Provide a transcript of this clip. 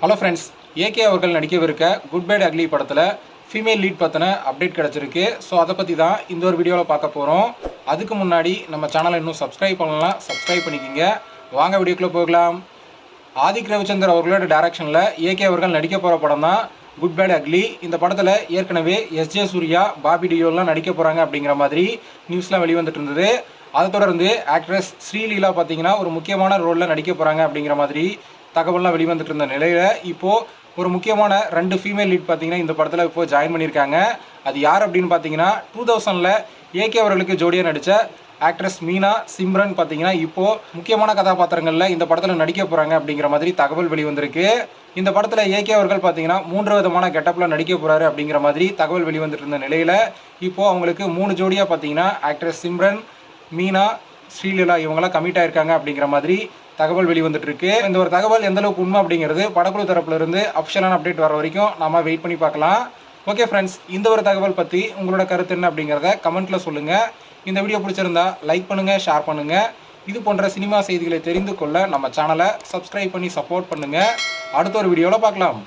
Hello friends, AK அவர்கள் நடிக்கவிருக்க good bad ugly படத்தில் female lead பற்றின அப்டேட் கிடச்சிருக்கு. ஸோ அதை பற்றி தான் இந்த ஒரு வீடியோவில் பார்க்க போகிறோம். அதுக்கு முன்னாடி நம்ம சேனலை இன்னும் சப்ஸ்கிரைப் பண்ணலாம், சப்ஸ்கிரைப் பண்ணிக்கிங்க. வாங்க வீடியோக்குள்ளே போகலாம். ஆதிக் ரவிச்சந்தர் அவர்களோட டைரக்ஷனில் ஏகே அவர்கள் நடிக்க போகிற படம் தான் குட் பேட் அக்லி. இந்த படத்தில் ஏற்கனவே எஸ்ஜே சூர்யா, பாபி டியோலாம் நடிக்க போகிறாங்க அப்படிங்கிற மாதிரி நியூஸ்லாம் வெளிவந்துட்டு இருந்தது. அதை தொடர்ந்து ஆக்ட்ரஸ் ஸ்ரீலீலா பார்த்தீங்கன்னா ஒரு முக்கியமான ரோலில் நடிக்க போகிறாங்க அப்படிங்கிற மாதிரி தகவல்லாம் வெளிவந்துட்டு இருந்த நிலையில் இப்போது ஒரு முக்கியமான 2 ஃபீமேல் லீட் பார்த்தீங்கன்னா இந்த படத்தில் இப்போ ஜாயின் பண்ணியிருக்காங்க. அது யார் அப்படின்னு பார்த்தீங்கன்னா 2000 ஏகே அவர்களுக்கு ஜோடியாக நடித்த ஆக்ட்ரஸ் மீனா சிம்ரன் பார்த்தீங்கன்னா இப்போது முக்கியமான கதாபாத்திரங்களில் இந்த படத்தில் நடிக்க போகிறாங்க அப்படிங்கிற மாதிரி தகவல் வெளிவந்திருக்கு. இந்த படத்தில் ஏகே அவர்கள் பார்த்தீங்கன்னா 3 விதமான கெட்டப்பில் நடிக்க போகிறாரு அப்படிங்கிற மாதிரி தகவல் வெளிவந்துட்டு இருந்த நிலையில் இப்போது அவங்களுக்கு 3 ஜோடியாக பார்த்தீங்கன்னா ஆக்ட்ரஸ் சிம்ரன், மீனா, ஸ்ரீலீலா இவங்களாம் கமிட் ஆயிருக்காங்க அப்படிங்கிற மாதிரி தகவல் வெளிவந்துட்டு இருக்கு. இந்த ஒரு தகவல் எந்த அளவுக்கு உண்மை அப்படிங்கிறது படக்குழு தரப்புல இருந்து அஃபிஷியலான அப்டேட் வர வரைக்கும் நாம வெயிட் பண்ணி பார்க்கலாம். ஓகே ஃப்ரெண்ட்ஸ், இந்த ஒரு தகவல் பற்றி உங்களோட கருத்து என்ன அப்படிங்கிறத கமெண்ட்ல சொல்லுங்க. இந்த வீடியோ பிடிச்சிருந்தா லைக் பண்ணுங்க, ஷேர் பண்ணுங்க. இது போன்ற சினிமா செய்திகளை தெரிந்து கொள்ள நம்ம சேனலை சப்ஸ்கிரைப் பண்ணி சப்போர்ட் பண்ணுங்க. அடுத்த ஒரு வீடியோவில் பார்க்கலாம்.